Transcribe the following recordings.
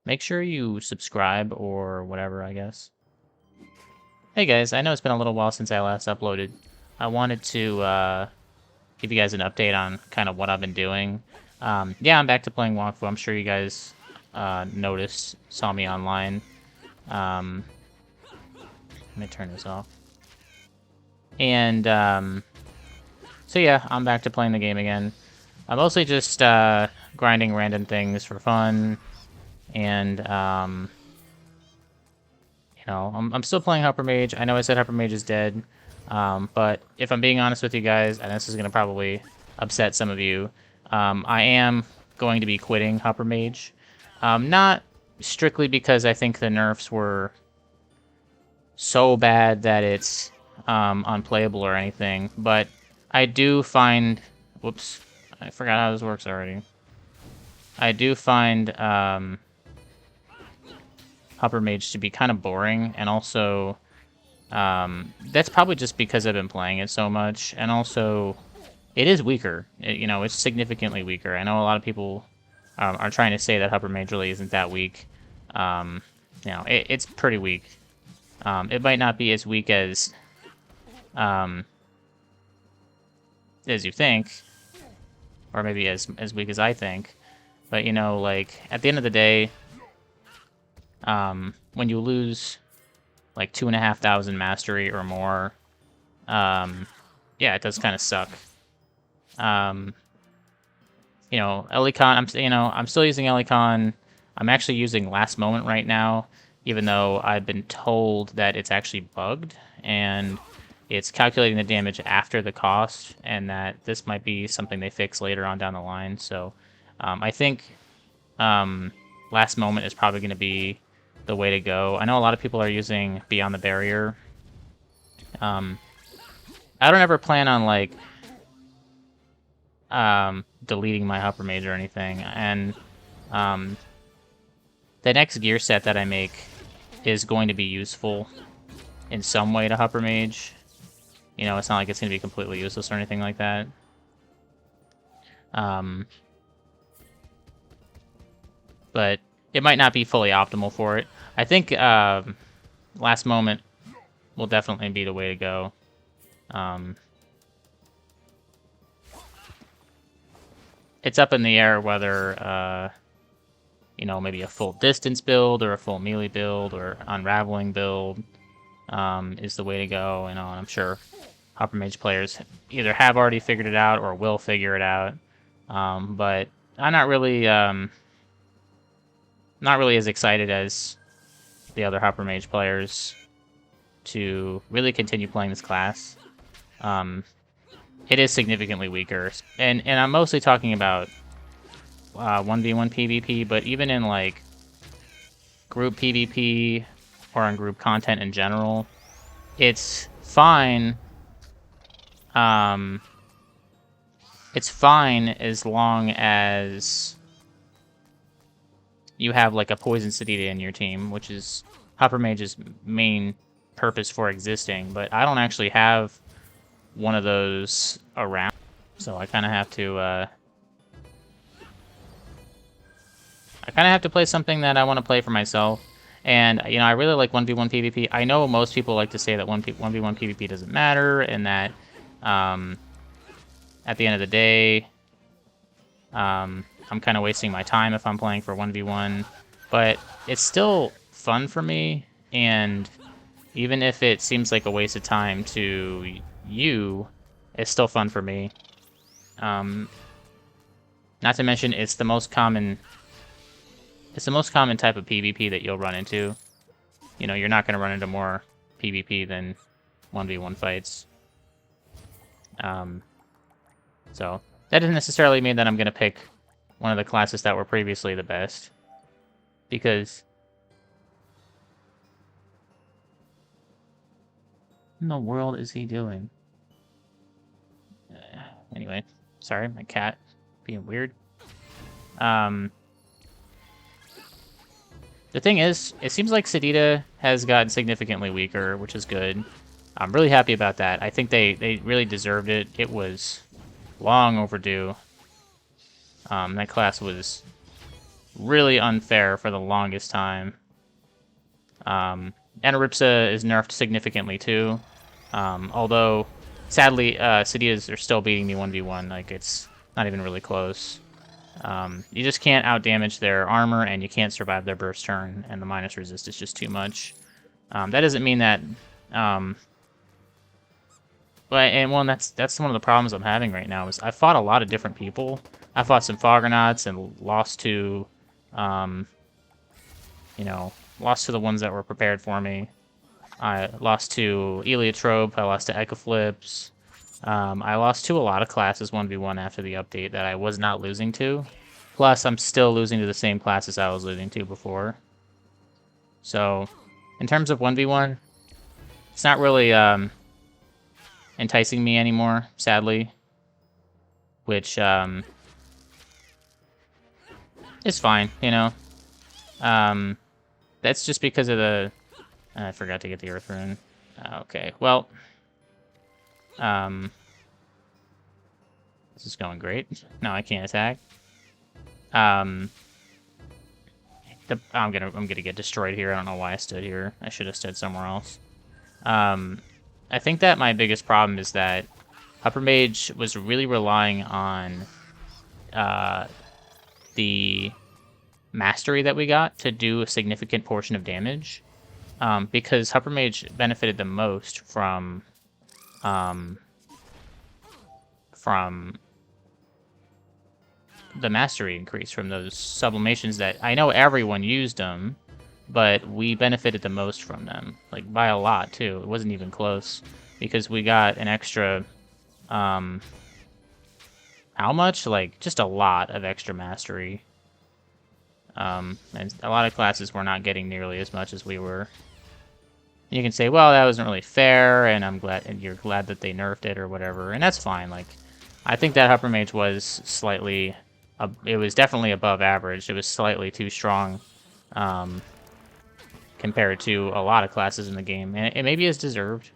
make sure you subscribe or whatever, I guess. Hey guys, I know it's been a little while since I last uploaded. I wanted to give you guys an update on kind of what I've been doing. Yeah, I'm back to playing Wakfu. I'm sure you guys noticed, saw me online. Let me turn this off. And so yeah, I'm back to playing the game again. I'm mostly just grinding random things for fun, and you know, I'm still playing Hyper Mage. I know I said Hyper Mage is dead, but if I'm being honest with you guys, and this is gonna probably upset some of you, I am going to be quitting Hyper Mage. Not strictly because I think the nerfs were so bad that it's unplayable or anything, but I do find... Whoops, I forgot how this works already. I do find Hyper Mage to be kind of boring, and also that's probably just because I've been playing it so much, and also it is weaker. You know, it's significantly weaker. I know a lot of people are trying to say that Hyper Mage really isn't that weak. You know, it's pretty weak. It might not be as weak as you think, or maybe as weak as I think. But, you know, like, at the end of the day, when you lose, like, 2,500 mastery or more, yeah, it does kind of suck. You know, Elikon, I'm still using Elikon. I'm actually using Last Moment right now, even though I've been told that it's actually bugged, and it's calculating the damage after the cost, and that this might be something they fix later on down the line. So I think Last Moment is probably going to be the way to go. I know a lot of people are using Beyond the Barrier. I don't ever plan on, like, deleting my Hyper Mage or anything, and the next gear set that I make is going to be useful in some way to Hyper Mage. You know, it's not like it's going to be completely useless or anything like that. But it might not be fully optimal for it. I think Last Moment will definitely be the way to go. It's up in the air whether, you know, maybe a full distance build or a full melee build or unraveling build is the way to go. You know, and I'm sure Hyper Mage players either have already figured it out or will figure it out. But I'm not really as excited as the other Hyper Mage players to really continue playing this class. It is significantly weaker, and I'm mostly talking about 1v1 PvP, but even in, like, group PvP or in group content in general, it's fine. It's fine as long as you have, like, a Poison Sedita in your team, which is Hyper Mage's main purpose for existing, but I don't actually have one of those around, so I kind of have to play something that I want to play for myself. And, you know, I really like 1v1 PvP. I know most people like to say that 1v1 PvP doesn't matter, and that at the end of the day, I'm kind of wasting my time if I'm playing for 1v1, but it's still fun for me, and even if it seems like a waste of time to you, it's still fun for me. Not to mention, it's the most common type of PvP that you'll run into. You know, you're not going to run into more PvP than 1v1 fights. So that doesn't necessarily mean that I'm going to pick one of the classes that were previously the best, because what in the world is he doing? Anyway, sorry, my cat being weird. The thing is, it seems like Sedita has gotten significantly weaker, which is good. I'm really happy about that. I think they really deserved it. It was long overdue. That class was really unfair for the longest time. Anaripsa is nerfed significantly too. Although, sadly, Cydias are still beating me 1v1. Like, it's not even really close. You just can't outdamage their armor, and you can't survive their burst turn, and the minus resist is just too much. That doesn't mean that... that's one of the problems I'm having right now, is I fought a lot of different people. I fought some Foggernauts and lost to... lost to the ones that were prepared for me. I lost to Eliotrope, I lost to Echoflips. I lost to a lot of classes 1v1 after the update that I was not losing to. Plus, I'm still losing to the same classes I was losing to before. So, in terms of 1v1, it's not really enticing me anymore, sadly. Which is fine, you know. That's just because of the... I forgot to get the Earth Rune. Okay, well... this is going great. No, I can't attack. I'm gonna get destroyed here. I don't know why I stood here. I should have stood somewhere else. I think that my biggest problem is that Upper Mage was really relying on the mastery that we got to do a significant portion of damage, because Upper Mage benefited the most from the mastery increase from those sublimations that I know everyone used them, but we benefited the most from them, like by a lot too. It wasn't even close, because we got an extra how much? Like just a lot of extra mastery. And a lot of classes were not getting nearly as much as we were. You can say, well, that wasn't really fair, and you're glad that they nerfed it or whatever, and that's fine. Like, I think that Upper Mage was slightly, it was definitely above average. It was slightly too strong, compared to a lot of classes in the game, and it maybe is deserved.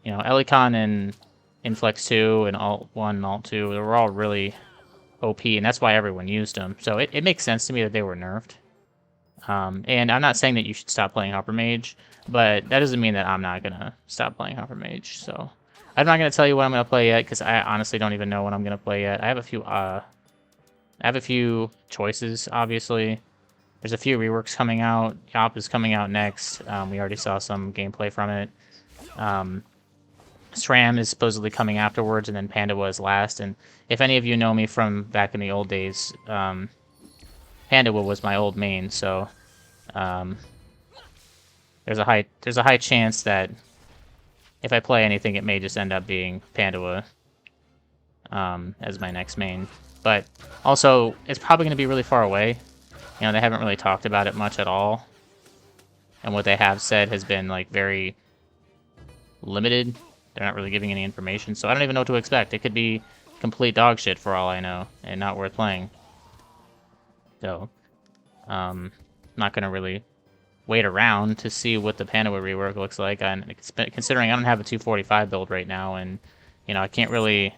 You know, Elikon and Inflex 2 and Alt 1 and Alt 2, they were all really OP, and that's why everyone used them. So it makes sense to me that they were nerfed. And I'm not saying that you should stop playing Upper Mage, but that doesn't mean that I'm not gonna stop playing Upper Mage. So I'm not gonna tell you what I'm gonna play yet, because I honestly don't even know what I'm gonna play yet. I have a few choices. Obviously, there's a few reworks coming out. Yop is coming out next. We already saw some gameplay from it. SRAM is supposedly coming afterwards, and then Pandawa is last. And if any of you know me from back in the old days, Pandawa was my old main, so there's a high chance that if I play anything, it may just end up being Pandawa as my next main. But also, it's probably going to be really far away. You know, they haven't really talked about it much at all, and what they have said has been like very limited. They're not really giving any information, so I don't even know what to expect. It could be complete dog shit for all I know, and not worth playing. So, I'm not going to really wait around to see what the Pandawa rework looks like. And considering I don't have a 245 build right now, and you know, I can't really,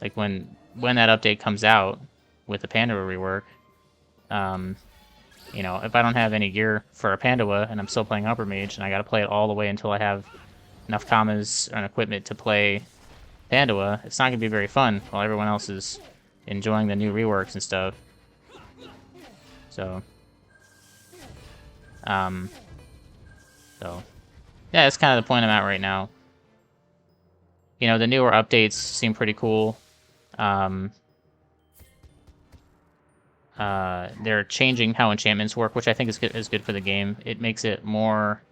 like, when that update comes out with the Pandawa rework, you know, if I don't have any gear for a Pandawa and I'm still playing Upper Mage, and I got to play it all the way until I have enough commas and equipment to play Pandawa, it's not going to be very fun while everyone else is enjoying the new reworks and stuff. So, yeah, that's kind of the point I'm at right now. You know, the newer updates seem pretty cool. They're changing how enchantments work, which I think is good for the game. It makes it more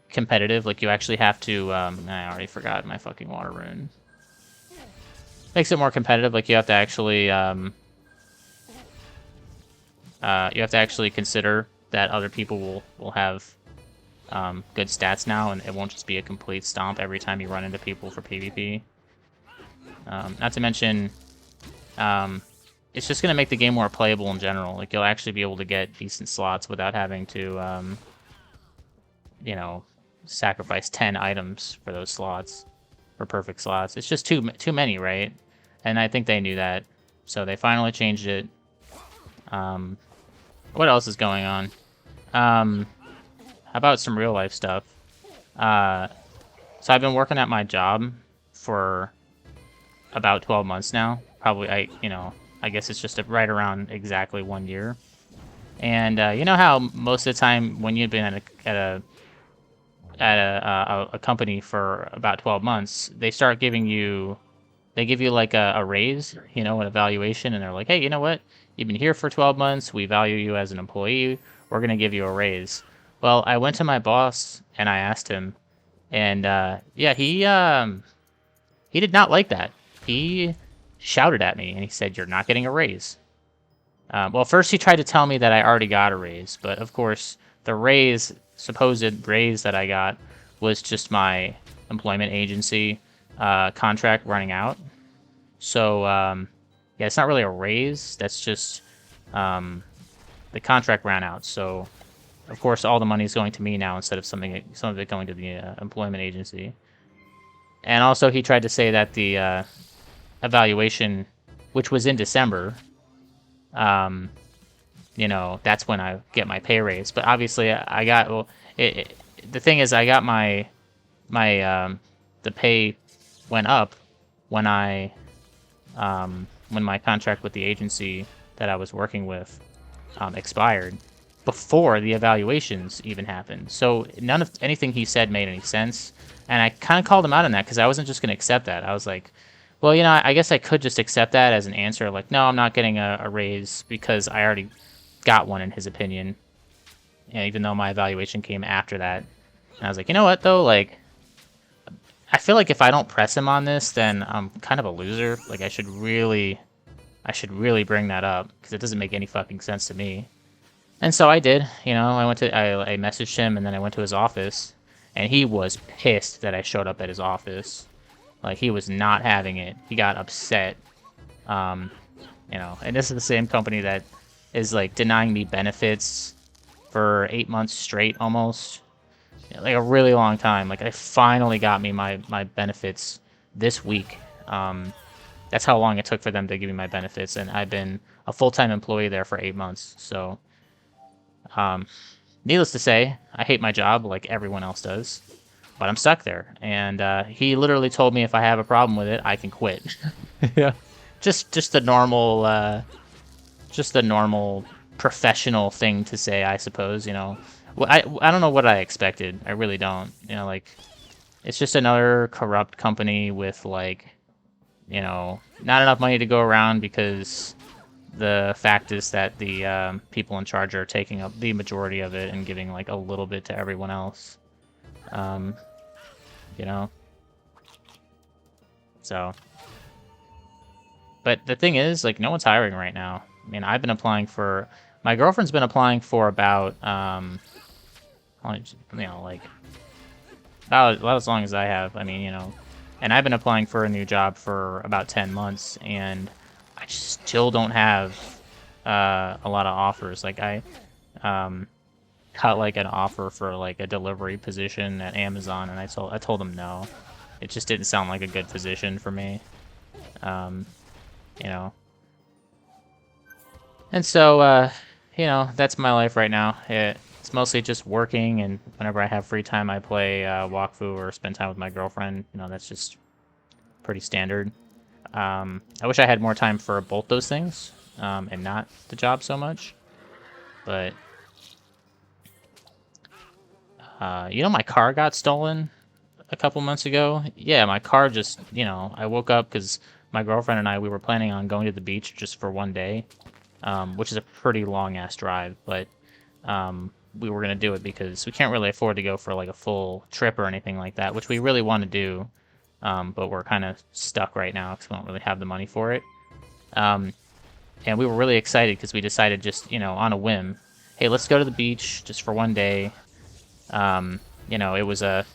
competitive. Like, you actually have to, I already forgot my fucking water rune. Makes it more competitive. Like, you have to actually, consider that other people will have good stats now, and it won't just be a complete stomp every time you run into people for PvP. Not to mention, it's just going to make the game more playable in general. Like, you'll actually be able to get decent slots without having to, you know, sacrifice 10 items for those slots, for perfect slots. It's just too many, right? And I think they knew that, so they finally changed it. What else is going on? How about some real life stuff? So I've been working at my job for about 12 months now. Probably, I guess it's just right around exactly 1 year. And you know how most of the time when you've been at a company for about 12 months, they give you like a raise, an evaluation, and they're like, hey, you know what? You've been here for 12 months. We value you as an employee. We're going to give you a raise. Well, I went to my boss and I asked him, and yeah, he did not like that. He shouted at me and he said, you're not getting a raise. Well, first he tried to tell me that I already got a raise, but of course, supposed raise that I got was just my employment agency contract running out. So, yeah, it's not really a raise. That's just the contract ran out. So, of course, all the money is going to me now instead of some of it going to the employment agency. And also, he tried to say that the evaluation, which was in December, that's when I get my pay raise. But obviously, the thing is, I got my the pay went up when when my contract with the agency that I was working with expired before the evaluations even happened. So none of anything he said made any sense, and I kind of called him out on that because I wasn't just going to accept that. I was like, well, I guess I could just accept that as an answer, like, no, I'm not getting a raise because I already got one in his opinion, and even though my evaluation came after that. And I was like, you know what, though? Like, I feel like if I don't press him on this, then I'm kind of a loser. Like, I should really bring that up, because it doesn't make any fucking sense to me. And so I did, I messaged him, and then I went to his office, and he was pissed that I showed up at his office. Like, he was not having it. He got upset. And this is the same company that is, like, denying me benefits for 8 months straight, almost. Like, a really long time. Like, I finally got me my benefits this week. That's how long it took for them to give me my benefits, and I've been a full-time employee there for 8 months, so... needless to say, I hate my job like everyone else does. But I'm stuck there, and he literally told me if I have a problem with it, I can quit. Yeah, just the normal professional thing to say, I suppose. Well, I don't know what I expected. I really don't. Like, it's just another corrupt company with, like, not enough money to go around, because the fact is that the people in charge are taking up the majority of it and giving, like, a little bit to everyone else. So, but the thing is, like, no one's hiring right now. I mean, my girlfriend's been applying for about, like, about as long as I have. I mean, and I've been applying for a new job for about 10 months, and I still don't have a lot of offers. Like, I got, like, an offer for, like, a delivery position at Amazon, and I told them no. It just didn't sound like a good position for me. And so, that's my life right now. It's mostly just working, and whenever I have free time, I play Wakfu or spend time with my girlfriend. That's just pretty standard. I wish I had more time for both those things, and not the job so much. But, my car got stolen a couple months ago. Yeah, my car just, I woke up because my girlfriend and we were planning on going to the beach just for one day, which is a pretty long-ass drive, but we were going to do it because we can't really afford to go for, like, a full trip or anything like that, which we really want to do, but we're kind of stuck right now because we don't really have the money for it. And we were really excited because we decided just, on a whim, hey, let's go to the beach just for one day. It was a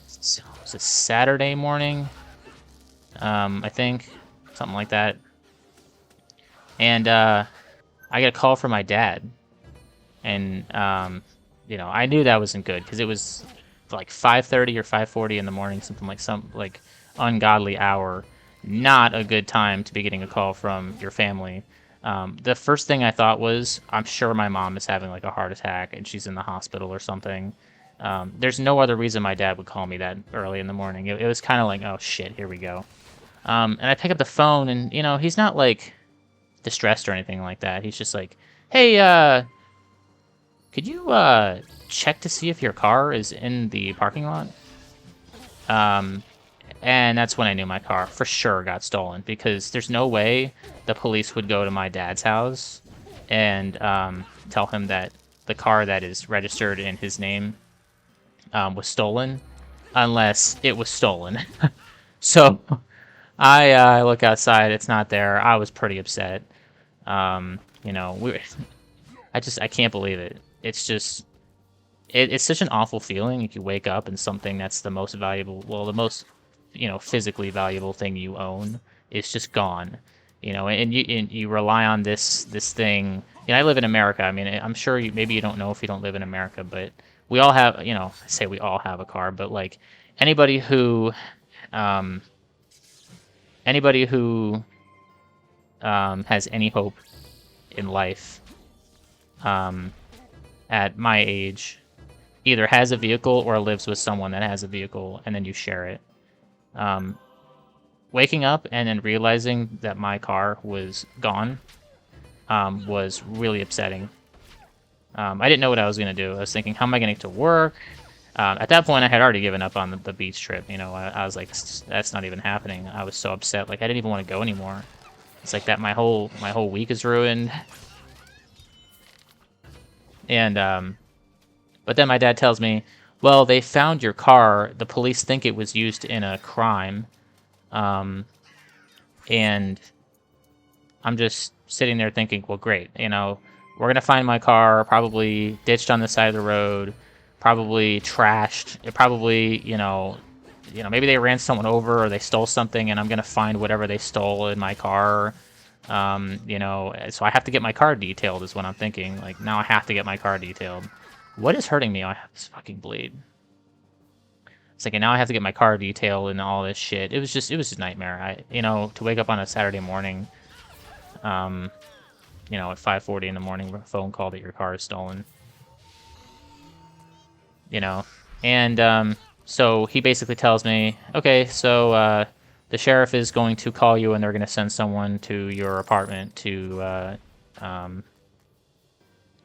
Saturday morning, I think, something like that. And I got a call from my dad, and I knew that wasn't good because it was like 5:30 or 5:40 in the morning, something like some ungodly hour. Not a good time to be getting a call from your family. The first thing I thought was, I'm sure my mom is having like a heart attack and she's in the hospital or something. There's no other reason my dad would call me that early in the morning. It was kind of like, oh shit, here we go. And I pick up the phone, and he's not like distressed or anything like that. He's just like, hey, could you check to see if your car is in the parking lot? And that's when I knew my car for sure got stolen, because there's no way the police would go to my dad's house and tell him that the car that is registered in his name was stolen unless it was stolen. So I look outside, it's not there. I was pretty upset. I can't believe it. It's just, it's such an awful feeling if you wake up and something that's the most valuable, well, the most, physically valuable thing you own is just gone. And you rely on this thing. I live in America. I mean, I'm sure maybe you don't know if you don't live in America, but we all have, I say we all have a car, but like anybody who has any hope in life, at my age, either has a vehicle or lives with someone that has a vehicle, and then you share it. Waking up and then realizing that my car was gone was really upsetting. I didn't know what I was going to do. I was thinking, how am I going to get to work? At that point, I had already given up on the beach trip. I was like, that's not even happening. I was so upset. Like, I didn't even want to go anymore. It's like that my whole week is ruined. And but then my dad tells me, well, they found your car. The police think it was used in a crime. And I'm just sitting there thinking, well, great. We're going to find my car, probably ditched on the side of the road, probably trashed. It probably, maybe they ran someone over or they stole something, and I'm going to find whatever they stole in my car. So I have to get my car detailed is what I'm thinking. Like, now I have to get my car detailed. What is hurting me? I have this fucking bleed. It's like, and now I have to get my car detailed and all this shit. It was just a nightmare. To wake up on a Saturday morning, at 5:40 in the morning, with a phone call that your car is stolen. And so he basically tells me, okay, so the sheriff is going to call you, and they're going to send someone to your apartment to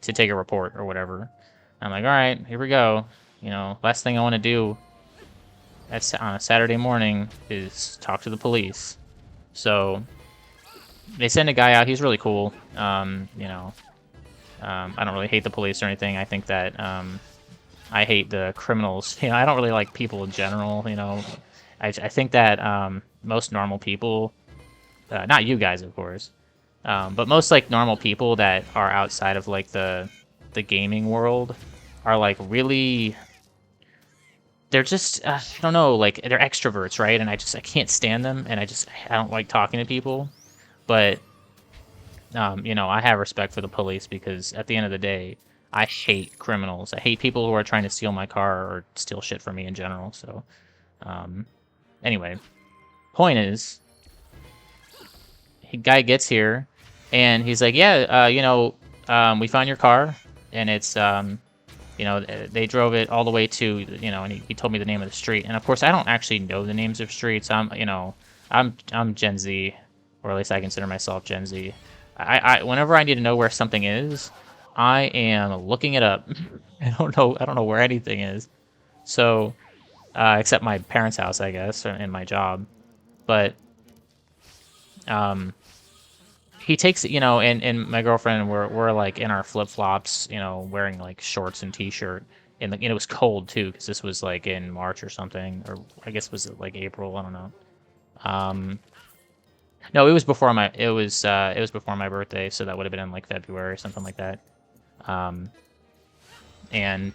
take a report or whatever. I'm like, all right, here we go. Last thing I want to do on a Saturday morning is talk to the police. So they send a guy out. He's really cool. I don't really hate the police or anything. I think that I hate the criminals. I don't really like people in general. I think that most normal people, not you guys, of course, but most like normal people that are outside of like the gaming world are like really, they're just I don't know, like they're extroverts, right? And I can't stand them, and I don't like talking to people. But I have respect for the police, because at the end of the day, I hate criminals. I hate people who are trying to steal my car or steal shit from me in general. So anyway, point is, guy gets here and he's like, yeah, we found your car, and it's they drove it all the way to, and he told me the name of the street. And of course, I don't actually know the names of streets. I'm Gen Z, or at least I consider myself Gen Z. I whenever I need to know where something is, I am looking it up. I don't know where anything is. So, except my parents' house, I guess, and my job. But he takes, and my girlfriend, we're like in our flip-flops, wearing like shorts and t-shirt, and it was cold too, because this was like in March or something, or I guess was it like April, I don't know. No, it was before my birthday, so that would have been in like February or something like that. And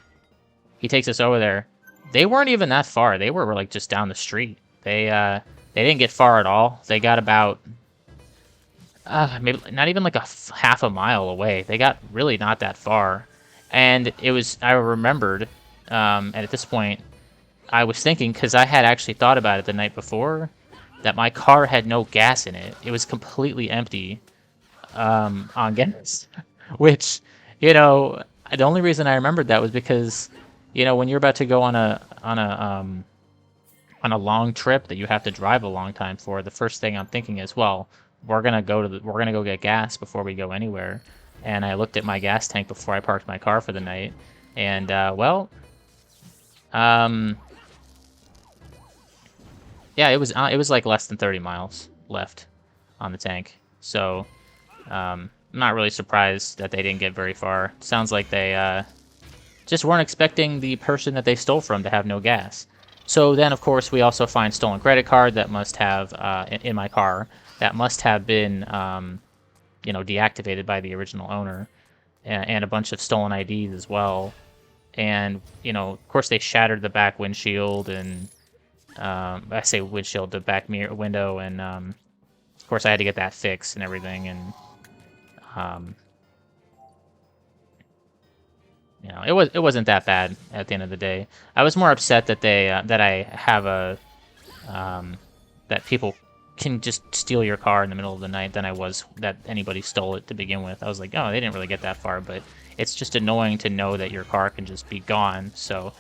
he takes us over there. They weren't even that far. They were like just down the street. They didn't get far at all. They got about maybe not even like half a mile away. They got really not that far. And I remembered, and at this point, I was thinking, because I had actually thought about it the night before, that my car had no gas in it. It was completely empty. on gas, which, you know, the only reason I remembered that was because, you know, when you're about to go on a long trip that you have to drive a long time for, the first thing I'm thinking is, well, we're gonna go get gas before we go anywhere. And I looked at my gas tank before I parked my car for the night, and um, yeah, it was like less than 30 miles left on the tank. So I'm not really surprised that they didn't get very far. Sounds like they just weren't expecting the person that they stole from to have no gas. So then, of course, we also find stolen credit card that must have in my car that must have been you know, deactivated by the original owner, and a bunch of stolen IDs as well. And you know, of course, they shattered the back windshield and I say windshield, the back mirror window, and of course, I had to get that fixed and everything. And um, you know, it wasn't that bad at the end of the day. I was more upset that they that I have a um, that people can just steal your car in the middle of the night than I was that anybody stole it to begin with. I was like, oh, they didn't really get that far, but it's just annoying to know that your car can just be gone. So,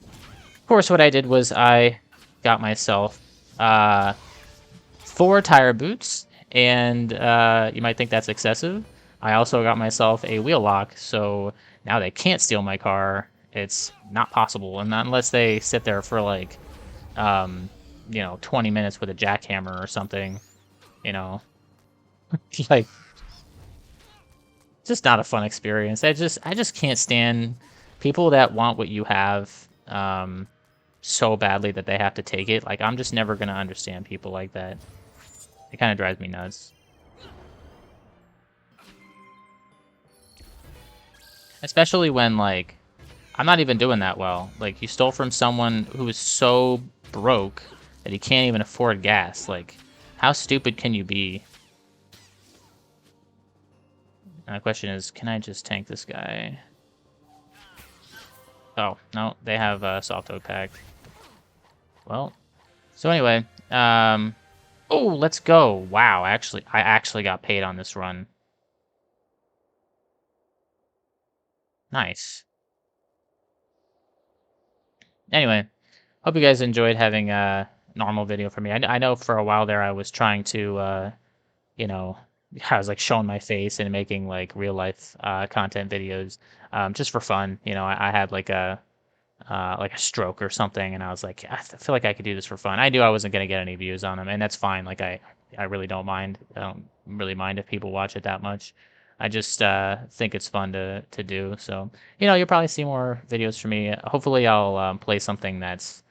of course, what I did was I got myself 4 tire boots, and you might think that's excessive. I also got myself a wheel lock, so now they can't steal my car. It's not possible, and not unless they sit there for like, um, you know, 20 minutes with a jackhammer or something. You know, like just not a fun experience. I just can't stand people that want what you have so badly that they have to take it. Like I'm just never gonna understand people like that. It kind of drives me nuts. Especially when, like, I'm not even doing that well. Like, you stole from someone who is so broke that he can't even afford gas. Like, how stupid can you be? And the question is, can I just tank this guy? Oh, no, they have soft oak pack. Well, so anyway, oh, let's go. Wow, I actually got paid on this run. Nice. Anyway, hope you guys enjoyed having a normal video for me. I know for a while there I was trying to, you know, I was like showing my face and making like real life content videos just for fun. You know, I had like a stroke or something, and I was like, I feel like I could do this for fun. I knew I wasn't gonna get any views on them, and that's fine. Like I really don't mind. I don't really mind if people watch it that much. I just think it's fun to do. So you know, you'll probably see more videos from me. Hopefully, I'll play something that's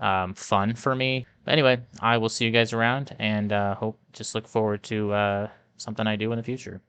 fun for me. But anyway, I will see you guys around, and hope just look forward to something I do in the future.